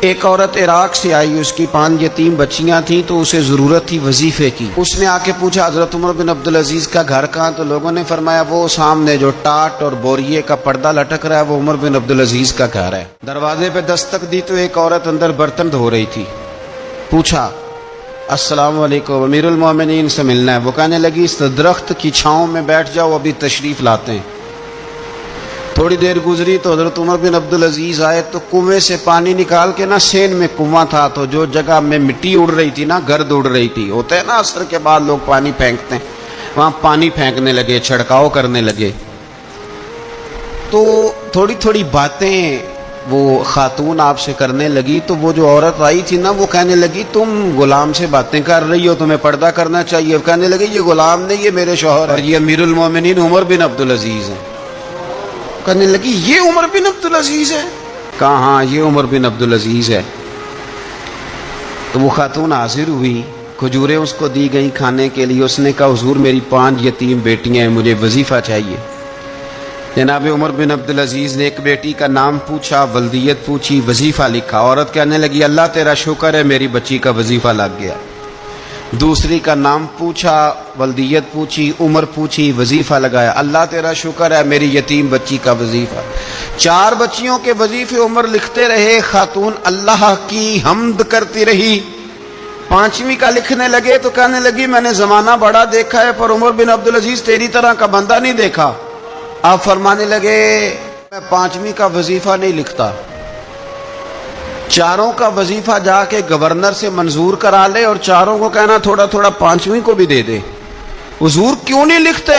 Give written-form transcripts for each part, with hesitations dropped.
ایک عورت عراق سے آئی، اس کی 5 یتیم بچیاں تھیں تو اسے ضرورت تھی وظیفے کی۔ اس نے آ کے پوچھا حضرت عمر بن عبدالعزیز کا گھر کہاں؟ تو لوگوں نے فرمایا وہ سامنے جو ٹاٹ اور بوریے کا پردہ لٹک رہا ہے وہ عمر بن عبدالعزیز کا گھر ہے۔ دروازے پہ دستک دی تو ایک عورت اندر برتن دھو رہی تھی۔ پوچھا السلام علیکم، امیر المومنین سے ملنا ہے۔ وہ کہنے لگی اس درخت کی چھاؤں میں بیٹھ جاؤ، ابھی تشریف لاتے ہیں۔ تھوڑی دیر گزری تو حضرت عمر بن عبدالعزیز آئے تو کنویں سے پانی نکال کے سین میں کنواں تھا، تو جو جگہ میں مٹی اڑ رہی تھی گرد اڑ رہی تھی، ہوتا ہے عصر کے بعد لوگ پانی پھینکتے ہیں، وہاں پانی پھینکنے لگے، چھڑکاؤ کرنے لگے۔ تو تھوڑی تھوڑی باتیں وہ خاتون آپ سے کرنے لگی، تو وہ جو عورت آئی تھی وہ کہنے لگی تم غلام سے باتیں کر رہی ہو، تمہیں پردہ کرنا چاہیے۔ کہنے لگے یہ غلام نہیں، یہ میرے شوہر اور یہ امیر المومنین عمر بن عبدالعزیز ہیں۔ کہنے لگی یہ عمر بن عبدالعزیز ہے؟ کہا ہاں یہ عمر بن عبدالعزیز ہے۔ تو وہ خاتون حاضر ہوئی، کھجوریں اس کو دی گئیں کھانے کے لیے۔ اس نے کہا حضور میری 5 یتیم بیٹیاں ہیں، مجھے وظیفہ چاہیے۔ جناب عمر بن عبدالعزیز نے ایک بیٹی کا نام پوچھا، ولدیت پوچھی، وظیفہ لکھا۔ عورت کہنے لگی اللہ تیرا شکر ہے میری بچی کا وظیفہ لگ گیا۔ دوسری کا نام پوچھا، ولدیت پوچھی، عمر پوچھی، وظیفہ لگایا۔ اللہ تیرا شکر ہے میری یتیم بچی کا وظیفہ۔ 4 بچیوں کے وظیفے عمر لکھتے رہے، خاتون اللہ کی حمد کرتی رہی۔ 5ویں کا لکھنے لگے تو کہنے لگی میں نے زمانہ بڑا دیکھا ہے پر عمر بن عبدالعزیز تیری طرح کا بندہ نہیں دیکھا۔ آپ فرمانے لگے میں 5ویں کا وظیفہ نہیں لکھتا، 4 کا وظیفہ جا کے گورنر سے منظور کرا لے اور 4 کو کہنا تھوڑا تھوڑا 5ویں کو بھی دے دے۔ حضور کیوں نہیں لکھتے؟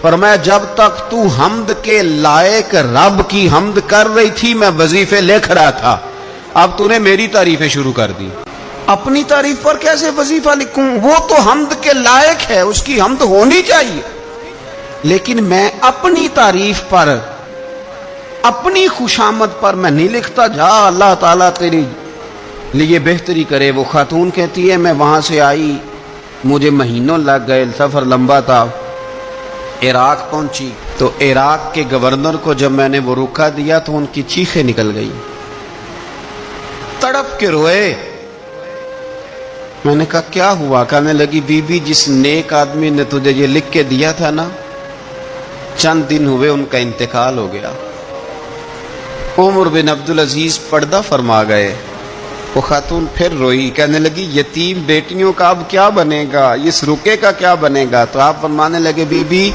فرمایا جب تک تو حمد کے لائق رب کی حمد کر رہی تھی میں وظیفے لکھ رہا تھا، اب تو نے میری تعریفیں شروع کر دی۔ اپنی تعریف پر کیسے وظیفہ لکھوں؟ وہ تو حمد کے لائق ہے، اس کی حمد ہونی چاہیے، لیکن میں اپنی تعریف پر، اپنی خوشامد پر میں نہیں لکھتا۔ جا اللہ تعالیٰ تیری لیے بہتری کرے۔ وہ خاتون کہتی ہے میں وہاں سے آئی، مجھے مہینوں لگ گئے، سفر لمبا تھا، عراق پہنچی تو عراق کے گورنر کو جب میں نے وہ روکا دیا تو ان کی چیخیں نکل گئی، تڑپ کے روئے۔ میں نے کہا کیا ہوا؟ کہنے لگی بی بی جس نیک آدمی نے تجھے یہ لکھ کے دیا تھا چند دن ہوئے ان کا انتقال ہو گیا۔ عمر بن عبدالعزیز پردہ فرما گئے۔ وہ خاتون پھر روئی، کہنے لگی یتیم بیٹیوں کا اب کیا بنے گا، اس رکے کا کیا بنے گا؟ تو آپ فرمانے لگے بی بی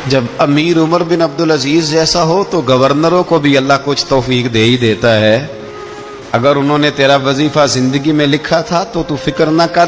جب امیر عمر بن عبدالعزیز جیسا ہو تو گورنروں کو بھی اللہ کچھ توفیق دے ہی دیتا ہے۔ اگر انہوں نے تیرا وظیفہ زندگی میں لکھا تھا تو فکر نہ کر،